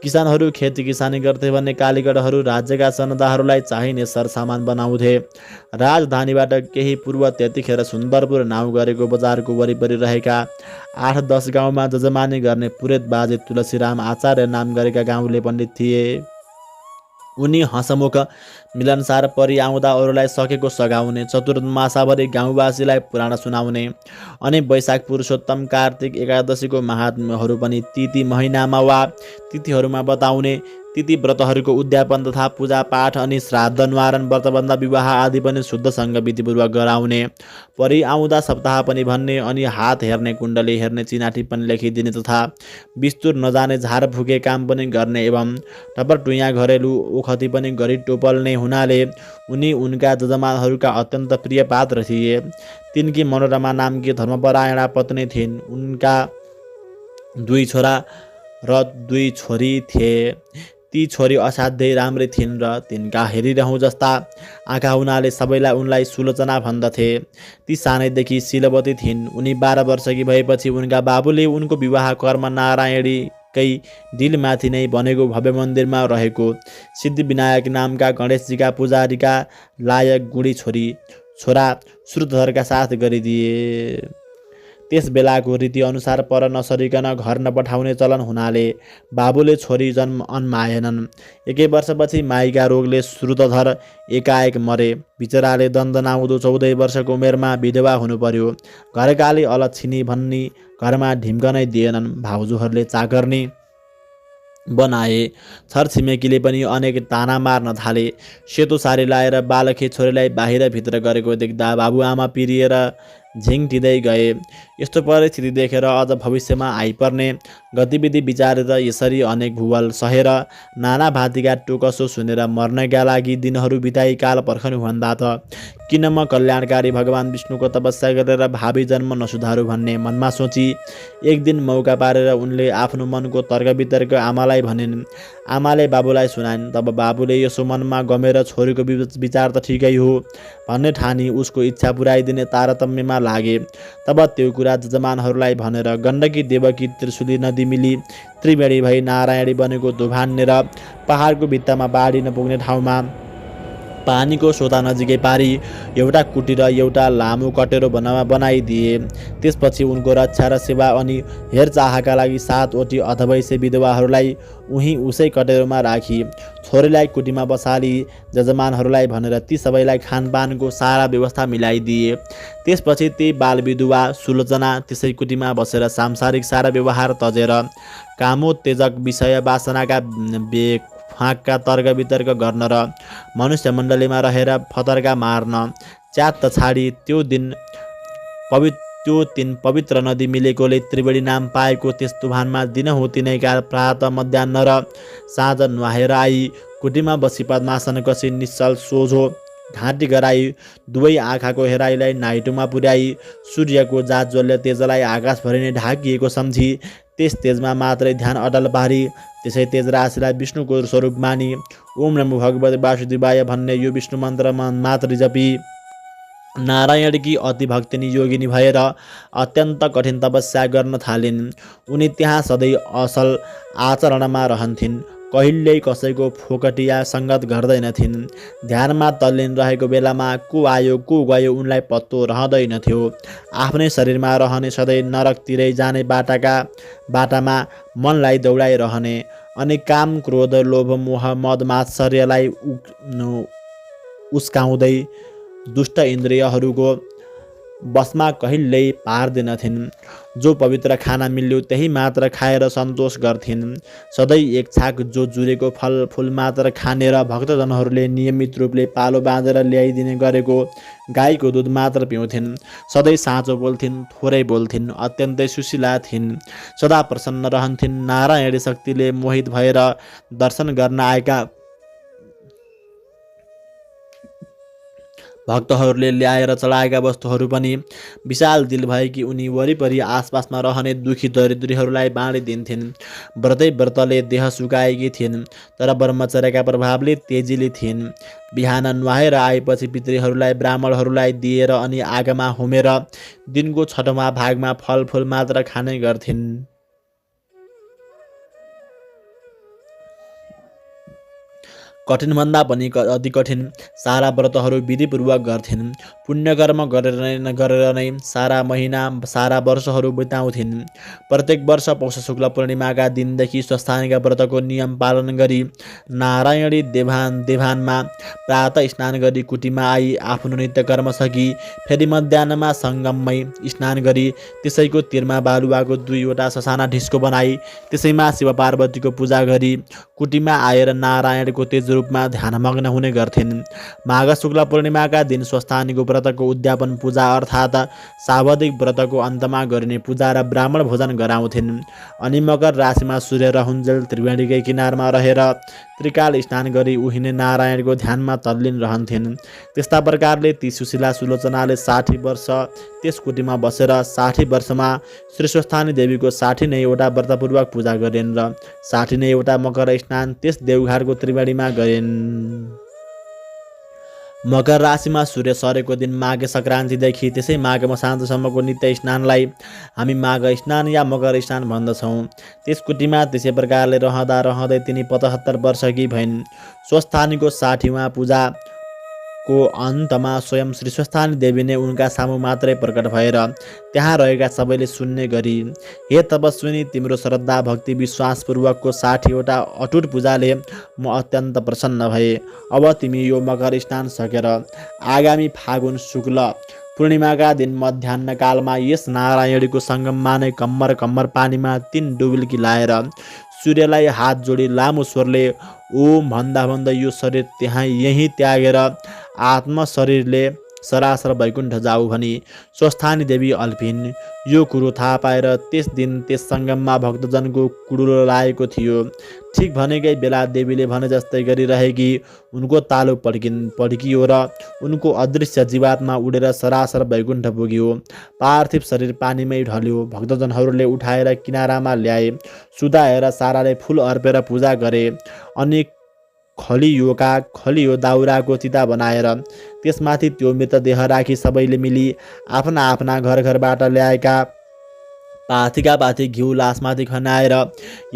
Speaker 1: किसानहरू खेती किसानी गर्थे भने कालीगढहरू राज्यका सनदाहरूलाई चाहिने सरसामान बनाउँथे। राजधानीबाट केही पूर्व त्यतिखेर सुन्दरपुर नाउँ गरेको बजारको वरिपरि रहेका 8-10 गाउँमा जजमानी गर्ने पुरेत बाजे तुलसीराम आचार्य नाम गरेका गाउँले पण्डित थिए। उनी हँसमुख मिलनसार परि आउँदा अरूलाई सकेको सघाउने, चतुर्मासाभरि गाउँवासीलाई पुराण सुनाउने अनि वैशाख पुरुषोत्तम कार्तिक एकादशीको महात्म्यहरू पनि ती महिनामा वा तिथिहरूमा बताउने, तिथि व्रतहरूको उद्यापन तथा पूजापाठ अनि श्राद्ध निवारण व्रतबन्ध विवाह आदि पनि शुद्धसँग विधिपूर्वक गराउने, परि आउँदा सप्ताह पनि भन्ने अनि हात हेर्ने, कुण्डली हेर्ने, चिनाठी पनि लेखिदिने तथा बिस्तुर नजाने झारफुके काम पनि गर्ने एवं टपरटुइया घरेलु ओखती पनि गरी टोपल्ने हुनाले उनी उनका जजमानहरूका अत्यन्त प्रिय पात्र थिए। तिनकी मनोरमा नामकी धर्मपरायणा पत्नी थिइन्। उनका 2 छोरा र 2 छोरी थिए। ती छोरी असाध्यै राम्री थिइन् र तिनका हेरिरहँ जस्ता आँखा हुनाले सबैलाई उनलाई सुलोचना भन्दथे। ती सानैदेखि शीलवती थिइन्। उनी 12 वर्षकी भएपछि उनका बाबुले उनको विवाह कर्म नारायणीकै दिलमाथि नै बनेको भव्य मन्दिरमा रहेको सिद्धिविनायक नामका गणेशजीका पुजारीका लायक गुणी छोरा श्रुतधरका साथ गरिदिए। त्यस बेलाको रीति अनुसार पर नसरिकन घर नपठाउने चलन हुनाले बाबुले छोरी जन्म अन्माएनन्। 1 वर्षपछि माइका रोगले श्रुतधर एकाएक मरे। बिचराले दन्दनाउँदो 14 वर्षको उमेरमा विधवा हुनु पर्यो। घरकाले अलक्षिनी भन्ने घरमा ढिम्कनै दिएनन्। भाउजूहरूले चाकर्नी बनाए। छरछिमेकीले पनि अनेक ताना मार्न थाले। सेतो सारी लाएर बालकी छोरीलाई बाहिर भित्र गरेको देख्दा बाबुआमा पिरिएर झिङ्टिँदै गए। यस्तो परिस्थिति देखेर अझ भविष्यमा आइपर्ने गतिविधि विचारेर यसरी अनेक भुवल सहेर नाना भाँतीका टोकसो सुनेर मर्नका लागि दिनहरू बिताई काल पर्खनुभन्दा त किन म कल्याणकारी भगवान विष्णुको तपस्या गरेर भावी जन्म नसुधारू भन्ने मनमा सोची एक दिन मौका पारेर उनले आफ्नो मनको तर्कवितर्क आमालाई भनिन्। आमाले बाबुलाई सुनाइन्। तब बाबुले यसो मनमा गमेर छोरीको विचार त ठिकै हो भन्ने ठानी उसको इच्छा पुर्याइदिने तारतम्यमा लागे। तब त्यो कुरा जजमानहरूलाई भनेर गण्डकी देवकी त्रिशुली नदी मिली त्रिवेणी भई नारायणी बनेको दोभान्नेर पहाडको भित्तामा बाढी नपुग्ने ठाउँमा पानीको सोता नजिकै पारी एउटा कुटीर एउटा लामो कटेरो बनाइदिए। त्यसपछि उनको रक्षा र सेवा अनि हेरचाहका लागि 7वटी अधवैँसे विधवाहरूलाई उही उसै कटेरोमा राखी छोरीलाई कुटीमा बसाली जजमानहरूलाई भनेर ती सबैलाई खानपानको सारा व्यवस्था मिलाइदिए। त्यसपछि ती बालविधवा सुलोचना त्यसै कुटीमा बसेर सांसारिक सारा व्यवहार तजेर कामोत्तेजक विषय वासनाका फाँकका तर्क वितर्क गर्न र मनुष्य मण्डलीमा रहेर फतर्का मार्न च्यात्त छाडी त्यो दिन पवित्र नदी मिलेकोले त्रिवेणी नाम पाएको त्यस तुफानमा दिनहुँ तिनैका प्रात मध्याह्न र साँझ नुहाएर आई कुटीमा बसी पद्मासन कसी निश्चल सोझो घाँटी गराई दुवै आँखाको हेराइलाई नाइटोमा पुर्याई सूर्यको जाज्वल्य तेजलाई आकाशभरि नै ढाकिएको सम्झी त्यस तेजमा मात्रै ध्यान अडल पारी त्यसै तेज राशिलाई विष्णुको स्वरूप मानी ओम नमो भगवते वासुदेवाय भन्ने यो विष्णु मन्त्र मात्र जपी नारायणकी अति भक्तिनी योगिनी भएर अत्यन्त कठिन तपस्या गर्न थालिन्। उनी त्यहाँ सधैँ असल आचरणमा रहन्थिन्, कहिल्यै कसैको फोकटिया सङ्गत गर्दैनथिन्। ध्यानमा तल्लीन रहेको बेलामा को आयो को गयो उनलाई पत्तो रहँदैनथ्यो। आफ्नै शरीरमा रहने, सधैँ नरकतिरै जाने बाटामा मनलाई दौडाइरहने अनि काम क्रोध लोभ मोह मद मात्सर्यलाई उस्काउँदै दुष्ट इन्द्रियहरूको बसमा कहिल्यै पार्दिनथिन्। जो पवित्र खाना मिल्यो त्यही मात्र खाएर सन्तोष गर्थिन्। सधैँ एक छाक जो जुरेको फलफुल मात्र खाने र भक्तजनहरूले नियमित रूपले पालो बाँधेर ल्याइदिने गरेको गाईको दुध मात्र पिउँथिन्। सधैँ साँचो बोल्थिन्, थोरै बोल्थिन्, अत्यन्तै सुशीला थिइन्, सदा प्रसन्न रहन्थिन्। नारायणी शक्तिले मोहित भएर दर्शन गर्न आएका भक्तहरूले ल्याएर चढाएका वस्तुहरू पनि विशाल दिल भएकी उनी वरिपरि आसपासमा रहने दुखी दरिद्रीहरूलाई बाँडिदिन्थिन्। व्रतले देह सुकाएकी थिइन्, तर ब्रह्मचर्यका प्रभावले तेजिली थिइन्। बिहान नुहाएर आएपछि पितृहरूलाई ब्राह्मणहरूलाई दिएर अनि आगोमा होमेर दिनको छठौँ भागमा फलफुल मात्र खाने गर्थिन्। कठिनभन्दा पनि अति कठिन सारा व्रतहरू विधिपूर्वक गर्थिन्। पुण्यकर्म गरेर नै सारा महिना सारा वर्षहरू बिताउँथिन्। प्रत्येक वर्ष पौष शुक्ल पूर्णिमाका दिनदेखि स्वस्थानीका व्रतको नियम पालन गरी नारायणी देवानमा प्रातः स्नान गरी कुटीमा आई आफ्नो नित्यकर्म सकी फेरि मध्याहमा सङ्गममै स्नान गरी त्यसैको तिरमा बालुवाको 2वटा ससाना ढिस्को बनाई त्यसैमा शिव पार्वतीको पूजा गरी कुटीमा आएर नारायणको तेज रूपमा ध्यानमग्न हुने गर्थिन्। माघ शुक्ल पूर्णिमाका दिन स्वस्थानीको व्रतको उद्यापन पूजा अर्थात् सावधिक व्रतको अन्तमा गरिने पूजा र ब्राह्मण भोजन गराउँथिन्। अनि मकर राशिमा सूर्य रहन्जेल त्रिवेणीकै किनारमा रहेर त्रिकाल स्नान गरी उहिने नारायणको ध्यानमा तल्लीन रहन्थिन्। त्यस्ता प्रकारले ती सुशीला सुलोचनाले 60 वर्ष त्यस कुटीमा बसेर 60 वर्षमा श्री स्वस्थानी देवीको 60 नैवटा व्रतपूर्वक पूजा गरिन् र 60 नैवटा मकर स्नान त्यस देवघाटको त्रिवेणीमा गरिन्। मकर राशिमा सूर्य सरेको दिन माघे सङ्क्रान्तिदेखि त्यसै माघ मसान्तसम्मको नित्य स्नानलाई हामी माघ स्नान या मकर स्नान भन्दछौँ। त्यस कुटीमा त्यसै प्रकारले रहँदै तिनी 75 वर्षकी भइन्। स्वस्थानीको 60वाँ पूजाको अन्तमा स्वयं श्री स्वस्थानी देवी नै उनका सामु मात्रै प्रकट भएर त्यहाँ रहेका सबैले सुन्ने गरी, हे तपस्विनी, तिम्रो श्रद्धा भक्ति विश्वासपूर्वकको 60वटा अटुट पूजाले म अत्यन्त प्रसन्न भए। अब तिमी यो मकर स्नान सकेर आगामी फागुन शुक्ल पूर्णिमाका दिन मध्याह्नकालमा यस नारायणीको सङ्गममा नै कम्मर पानीमा 3 डुबुल्की लाएर सूर्यलाई हात जोडी लामो स्वरले ओम भन्दा यो शरीर यहीँ त्यागेर आत्म शरीरले सरासर वैकुण्ठ जाऊ भनी स्वस्थानी देवी अल्पिन्। यो कुरो थाहा पाएर त्यस दिन त्यस सङ्गममा भक्तजनको कुडुलो लागेको थियो। ठिक भनेकै बेला देवीले भने जस्तै गरिरहेकी उनको तालु पड्कियो र उनको अदृश्य जीवात्मा उडेर सरासर वैकुण्ठ पुग्यो। पार्थिव शरीर पानीमै ढल्यो। भक्तजनहरूले उठाएर किनारामा ल्याए, सुधाएर साराले फुल अर्पेर पूजा गरे अनि खलियो दाउराको चिता बनाएर त्यसमाथि त्यो मृतदेह राखी सबैले मिली आफ्ना घरबाट ल्याएका पाथी घिउ लासमाथि खनाएर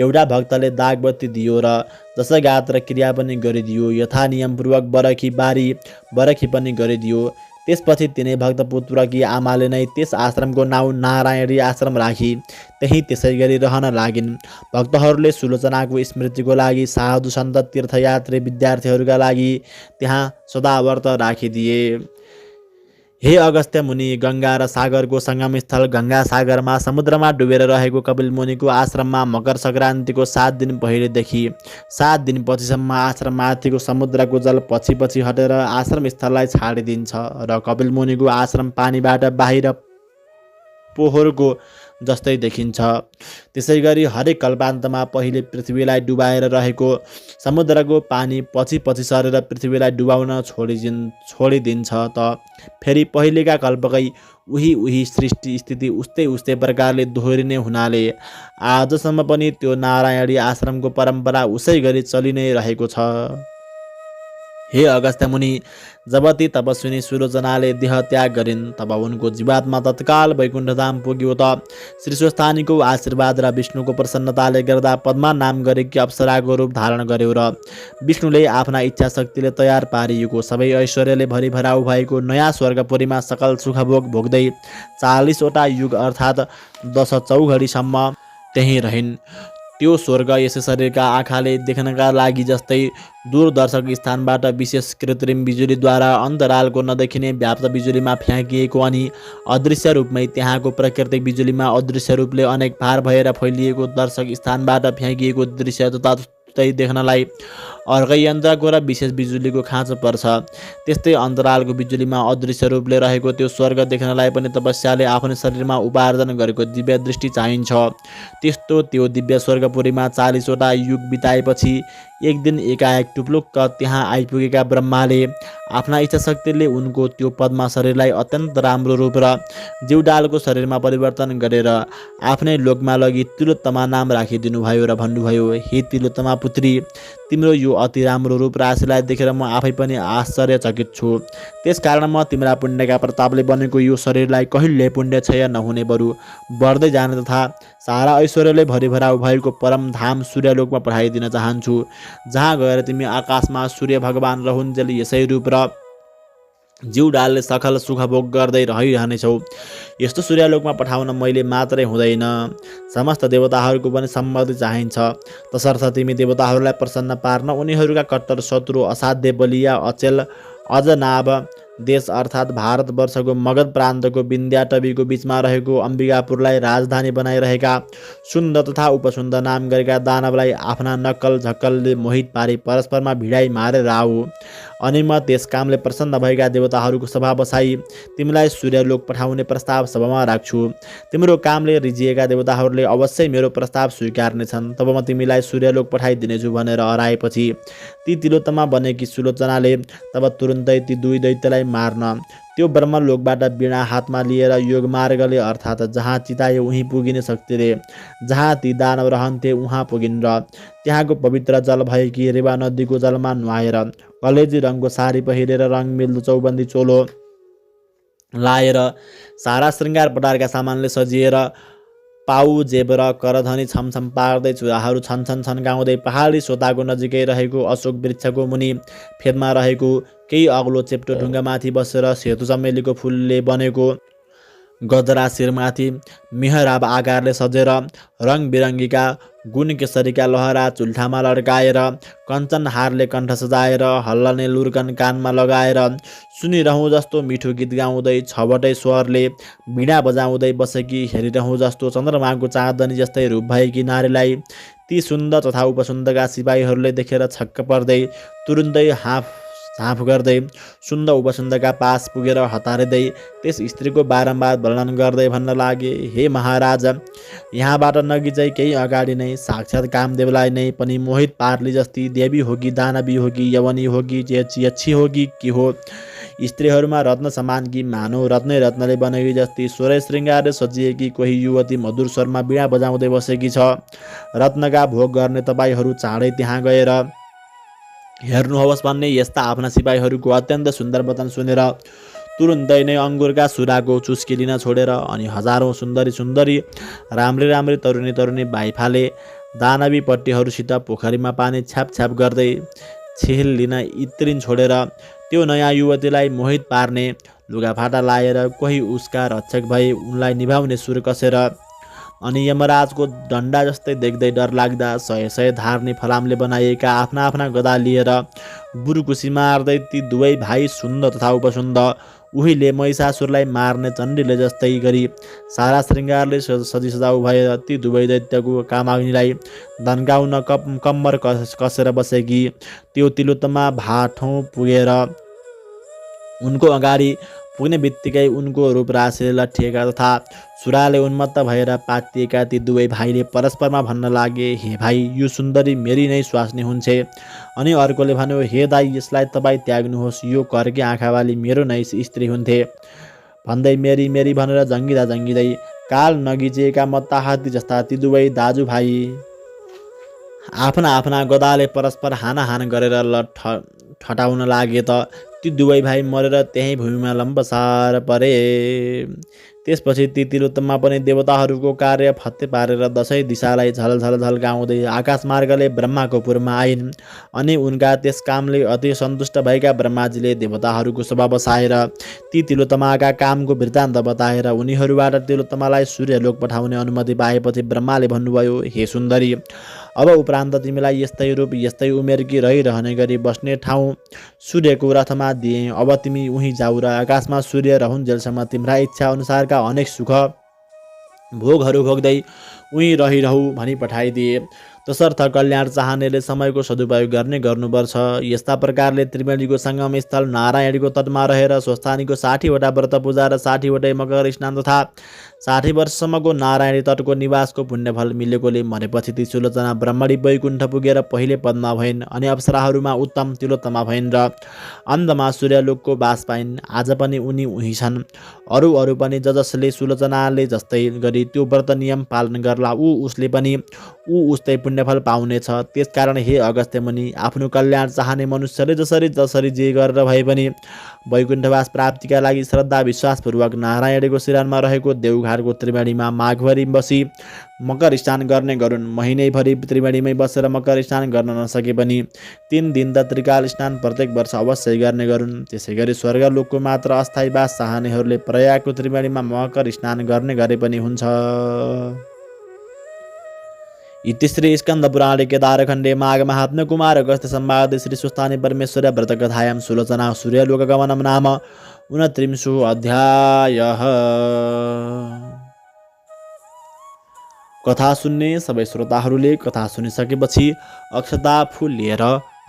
Speaker 1: एउटा भक्तले दागबत्ती दियो र दशगात र क्रिया पनि गरिदियो। यथा नियमपूर्वक बरखी पनि गरिदियो। त्यसपछि तिनै भक्तपुत्रकी आमाले नै त्यस आश्रमको नाउँ नारायणी आश्रम राखी त्यही त्यसै गरी रहन लागिन्। भक्तहरूले सुलोचनाको स्मृतिको लागि साधु सन्त तीर्थयात्री विद्यार्थीहरूका लागि त्यहाँ सदाव्रत राखिदिए। हे अगस्त्य मुनि, गङ्गा र सागरको सङ्गमस्थल गङ्गा सागरमा समुद्रमा डुबेर रहेको कपिल मुनिको आश्रममा मकर सङ्क्रान्तिको 7 दिन पहिलेदेखि 7 दिनपछिसम्म आश्रममाथिको समुद्रको जल पछि हटेर आश्रम स्थललाई छाडिदिन्छ र कपिल मुनिको आश्रम पानीबाट बाहिर पोहोरको जस्तै देखिन्छ। त्यसै गरी हरेक कल्पान्तमा पहिले पृथ्वीलाई डुबाएर रहेको समुद्रको पानी पछि सरेर पृथ्वीलाई डुबाउन छोडिदिन्छ त फेरि पहिलेका कल्पकै उही सृष्टि स्थिति उस्तै प्रकारले दोहोरिने हुनाले आजसम्म पनि त्यो नारायणी आश्रमको परम्परा उसै गरी चलि नै रहेको छ। हे अगस्त्य मुनि, जब ती तपस्विनी सुलोचनाले देह त्याग गरिन् तब उनको जीवात्मा तत्काल वैकुण्ठधाम पुग्यो त श्रीस्वस्थानीको आशीर्वाद र विष्णुको प्रसन्नताले गर्दा पद्मा नाम गरेकी अप्सराको रूप धारण गर्यो र विष्णुले आफ्ना इच्छा शक्तिले तयार पारिएको सबै ऐश्वर्यले भरिभराउ भएको नयाँ स्वर्गपुरीमा सकल सुखभोग भोग्दै 40वटा युग अर्थात् 10 चौघडीसम्म त्यहीँ रहिन्। त्यो स्वर्ग यसै शरीरका आँखाले देख्नका लागि जस्तै दूरदर्शक स्थानबाट विशेष कृत्रिम बिजुलीद्वारा अन्तरालको नदेखिने व्याप्त बिजुलीमा फ्याँकिएको अनि अदृश्य रूपमै त्यहाँको प्राकृतिक बिजुलीमा अदृश्य रूपले अनेक पार भएर फैलिएको दर्शक स्थानबाट फ्याँकिएको दृश्य जताततै देख्नलाई अर्कै यन्त्रको र विशेष बिजुलीको खाँचो पर्छ। त्यस्तै अन्तरालको बिजुलीमा अदृश्य रूपले रहेको त्यो स्वर्ग देख्नलाई पनि तपस्याले आफ्नो शरीरमा उपार्जन गरेको दिव्य दृष्टि चाहिन्छ। त्यस्तो त्यो दिव्य स्वर्गपुरीमा 40वटा युग बिताएपछि एक दिन एकाएक टुप्लुक्क त्यहाँ आइपुगेका ब्रह्माले आफ्ना इच्छाशक्तिले उनको त्यो पद्मा शरीरलाई अत्यन्त राम्रो रूप र जिउडालको शरीरमा परिवर्तन गरेर आफ्नै लोकमा लगी तिलोत्तमा नाम राखिदिनु भयो र भन्नुभयो, हे तिलोत्तमा पुत्री, तिम्रो यो अति राम्रो रूप राशिलाई देखेर म आफै पनि आश्चर्यचकित छु। त्यसकारण म तिम्रा पुण्यका प्रतापले बनेको यो शरीरलाई कहिल्यै पुण्य क्षय नहुने बरु बढ्दै जाने तथा सारा ऐश्वर्यले भरिभराउ भएको परम धाम सूर्यलोकमा पठाइदिन चाहन्छु, जहाँ गएर तिमी आकाशमा सूर्य भगवान रहुन्जेल यसै रूप र जिउडालले सखल सुखभोग गर्दै रहिरहनेछौ। यस्तो सूर्यलोकमा पठाउन मैले मात्रै हुँदैन, समस्त देवताहरूको पनि सम्मति चाहिन्छ। तसर्थ तिमी देवताहरूलाई प्रसन्न पार्न उनीहरूका कट्टर शत्रु असाध्य बलिया अचेल अजनाभ देश अर्थात् भारतवर्षको मगध प्रान्तको विन्ध्याटवीको बीचमा रहेको अम्बिकापुरलाई राजधानी बनाइरहेका सुन्द तथा उपसुन्द नाम गरेका दानवलाई आफ्ना नक्कल झक्कलले मोहित पारी परस्परमा भिडाइ मारेर आऊ। अनि म त्यस कामले प्रसन्न भएका देवताहरूको सभा बसाई तिमीलाई सूर्यलोक पठाउने प्रस्ताव सभामा राख्छु। तिम्रो कामले रिझिएका देवताहरूले अवश्य मेरो प्रस्ताव स्वीकार्नेछन्। तब म तिमीलाई सूर्यलोक पठाइदिनेछु भनेर हराएपछि ती तिलोत्तमा बनेकी सुलोचनाले तब तुरुन्तै ती दुई दैत्यलाई मार्न त्यो ब्रह्मलोकबाट बिना हातमा लिएर योग मार्गले अर्थात् जहाँ चिताए उहीँ पुगिने शक्तिले जहाँ ती दानव रहन्थे उहाँ पुगिन् र त्यहाँको पवित्र जल भएकी रेवा नदीको जलमा नुहाएर कलेजी रङको साडी पहिरेर रङ मिल्दो चौबन्दी चोलो लाएर सारा श्रृङ्गार प्रकारका सामानले सजिएर पाउ जेबर करधनी छमछम पार्दै चुराहरू छन छन्काउँदै पहाडी सोताको नजिकै रहेको अशोक वृक्षको मुनि फेदमा रहेको केही अग्लो चेप्टो ढुङ्गामाथि बसेर सेतो चमेलीको फुलले बनेको गजरा शिरमाथि मेहराब आकारले सजेर रङ बिरङ्गीका गुण केसरीका लहरा चुल्ठामा लड्काएर कञ्चन हारले कण्ठ सजाएर हल्लने लुर्कन कानमा लगाएर सुनिरहँ जस्तो मिठो गीत गाउँदै छवटै स्वरले बिना बजाउँदै बसेकी हेरिरहँ जस्तो चन्द्रमाको चाँदनी जस्तै रूप भएकी नारीलाई ती सुन्द तथा उपसुन्दका सिपाहीहरूले देखेर छक्क पर्दै तुरुन्तै झाँफ गर्दै सुन्द उपसुन्दका पास पुगेर हतारिँदै त्यस स्त्रीको बारम्बार वर्णन गर्दै भन्न लागे, हे महाराज, यहाँबाट नगिचै केही अगाडि नै साक्षात् कामदेवलाई नै पनि मोहित पार्ली जस्ती देवी हो कि दानवी हो कि यवनी हो कि यक्षी हो कि के हो, स्त्रीहरूमा रत्न समान कि मानव रत्नै रत्नले बनेकी जस्ती स्वरै श्रृङ्गारले सजिएकी कोही युवती मधुर स्वरमा बिना बजाउँदै बसेकी छ। रत्नका भोग गर्ने तपाईहरू चाँडै त्यहाँ गएर हेर्नुहोस् भन्ने यस्ता आफ्ना सिपाहीहरूको अत्यन्त सुन्दर वचन सुनेर तुरुन्तै नै अङ्गुरका सुराको चुस्की लिन छोडेर अनि हजारौँ सुन्दरी राम्री तरुणी भाइफाले दानवी पट्टीहरूसित पोखरीमा पानी छ्याप गर्दै छिल लिन इत्रिन छोडेर त्यो नयाँ युवतीलाई मोहित पार्ने लुगाफाटा लाएर कोही उसका रक्षक भई उनलाई निभाउने सुर कसेर अनि यमराजको डन्डा जस्तै देख्दै डर लाग्दा सय धार्ने फलामले बनाइएका आफ्ना गदा लिएर बुरुकुसी मार्दै ती दुवै भाइ सुन्द तथा उपसुन्द उहिले महिषासुरलाई मार्ने चण्डीले जस्तै गरी सारा श्रृङ्गारले सजिसजाउ भएर ती दुवै दैत्यको कामाग्निलाई धन्काउन कम्मर कसेर बसेकी त्यो तिलोत्तमा भाठौँ पुगेर उनको अगाडि पुग्ने बित्तिकै उनको रूप राशिले लट्ठिएका तथा सुराले उन्मत्त भएर पातिएका ती दुवै भाइले परस्परमा भन्न लागे, हे भाइ, यो सुन्दरी मेरी नै स्वास्नी हुन्छे। अनि अर्कोले भन्यो, हे दाइ, यसलाई तपाईँ त्याग्नुहोस्, यो कर्के आँखावाली मेरो नै स्त्री हुन्थे भन्दै मेरी भनेर जङ्गिँदै काल नगिजिएका मत्ता हात्ती जस्ता ती दुवै दाजुभाइ आफ्ना गदाले परस्पर हानाहान गरेर ठटाउन लागे त ती दुवै भाइ मरेर त्यही भूमिमा लम्बसार परे। त्यसपछि ती तिलोत्तमा पनि देवताहरूको कार्य फत्ते पारेर दसैँ दिशालाई झलझल झल्काउँदै आकाशमार्गले ब्रह्माको पुरमा आइन्। अनि उनका त्यस कामले अति सन्तुष्ट भएका ब्रह्माजीले देवताहरूको सभा बसाएर ती तिलोत्तमाका कामको वृत्तान्त बताएर उनीहरूबाट तिलोत्तमालाई सूर्यलोक पठाउने अनुमति पाएपछि ब्रह्माले भन्नुभयो, हे सुन्दरी, अब उपरान्त तिमीलाई यस्तै रूप यस्तै उमेरकी रहिरहने गरी बस्ने ठाउँ सूर्यको रथमा दिएँ। अब तिमी उहीँ जाऊ र आकाशमा सूर्य रहुन्जेलसम्म तिम्रा इच्छा अनुसारका अनेक सुख भोगहरू भोग्दै उहीँ रहिरहु भनी पठाइदिए। तसर्थ कल्याण चाहनेले समयको सदुपयोग गर्नुपर्छ। यस्ता प्रकारले त्रिवेणीको सङ्गम स्थल नारायणीको तटमा रहेर स्वस्थानीको 60वटा व्रत पूजा र 60वटै मकर स्नान तथा 60 वर्षसम्मको नारायणी तटको निवासको पुण्यफल मिलेकोले मरेपछि ती सुलोचना ब्रह्मणी वैकुण्ठ पुगेर पहिले पद्मा भइन् अनि अप्सराहरूमा उत्तम तिलोत्तमा भइन् र अन्तमा सूर्यलोकको बास पाइन्। आज पनि उनी उही छन्। अरू पनि जसले सुलोचनाले जस्तै गरी त्यो व्रत नियम पालन गर्ला उसले पनि उस्तै पुण्यफल पाउनेछ। त्यसकारण हे अगस्त्य मुनि, आफ्नो कल्याण चाहने मनुष्यले जसरी जे गरेर भए पनि वैकुण्ठवास प्राप्तिका लागि श्रद्धा विश्वासपूर्वक नारायणीको शिरानमा रहेको देवघाटको त्रिवेणीमा माघभरि बसी मकर स्नान गर्ने गरून्। महिनैभरि त्रिवेणीमै बसेर मकर स्नान गर्न नसके पनि 3 दिन त त्रिकाल स्नान प्रत्येक वर्ष अवश्य गर्ने गरून्। त्यसै गरी स्वर्गलोकको मात्र अस्थायी वास चाहनेहरूले प्रयागको त्रिवेणीमा मकर स्नान गर्ने गरे पनि हुन्छ। इति श्री स्कंद पुराणे केदारखंडे माघ महात्म्य कुमार अगस्त्य संवादे श्री स्वस्थानी परमेश्वर व्रत कथायां सुलोचना सूर्यलोक गमनम नाम 29 अध्यायः। कथा सुन्ने सबै श्रोताहरूले कथा सुनिसकेपछि अक्षता फूल लिएर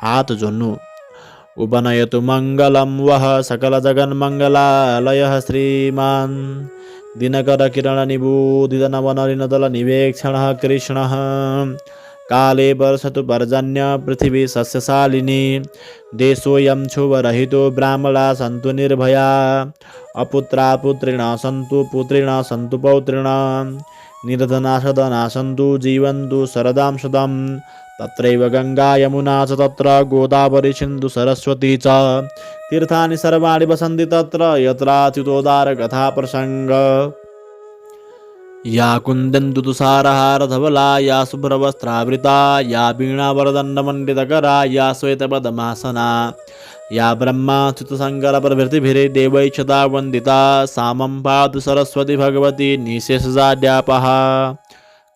Speaker 1: हात जोड्नु। उपनयतु मङ्गलं वः सकल जगन् मङ्गलालयः श्रीमान् दिनकर किरण निबोधित नवनलिनदल निवेक्षणः कृष्णः काले वर्षतु पर्जन्य पृथिवी सस्यशालिनी देशोऽयं क्षुभरहितो ब्राह्मणा सन्तु निर्भया अपुत्रा पुत्रिण सन्तु पुत्रिण सन्तु पौत्रिण निर्धना सदना सन्तु जीवन्तु शरदां शतम् तत्रैव गंगा यमुना च तत्र गोदावरी सिन्धु सरस्वती च तीर्थानि सर्वाणि वसन्ति तत्र यत्राच्युतोदार कथा प्रसंग या कुन्दन्तु तुषारहार धवला या शुभ्रवस्त्रावृता या वीणावरदण्डमण्डितकरा या श्वेतपद्मासना या ब्रह्माच्युतशङ्कर प्रभृतिभिः देवैक्षता वन्दिता सामं पातु सरस्वती भगवती निशेषजाड्यापः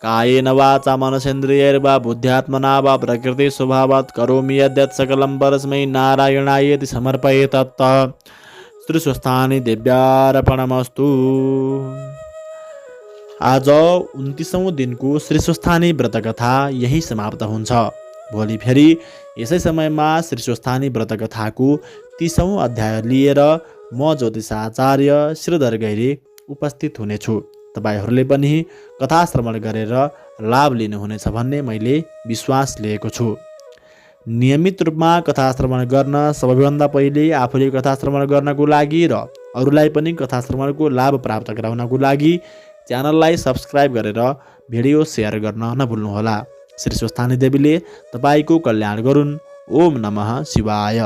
Speaker 1: कायेन वाचा मनसेन्द्रियैर्वा बुद्ध्यात्मना वा प्रकृति स्वभावात् करोमि यद्यत् सकलं परस्मै नारायणायेति समर्पये तत् श्री स्वस्थानी देव्यार्पणमस्तु। आज 29औं दिनको श्री स्वस्थानी व्रत कथा यही समाप्त हुन्छ। भोलि फेरि यसै समयमा श्री स्वस्थानी व्रत कथाको 30औं अध्याय लिएर म ज्योतिषाचार्य श्रीधर गैरी उपस्थित हुनेछु। तपाईहरूले पनि कथा श्रवण गरेर लाभ लिनुहुनेछ भन्ने मैले विश्वास लिएको छु। नियमित रूपमा कथा श्रवण गर्न सबैभन्दा पहिले आफूले कथा श्रवण गर्नको लागि र अरूलाई पनि कथा श्रवणको लाभ प्राप्त गराउनको लागि च्यानललाई सब्स्क्राइब गरेर भिडियो सेयर गर्न नभुल्नुहोला। श्री स्वस्थानी देवीले तपाईको कल्याण गरून्। ओम नमः शिवाय।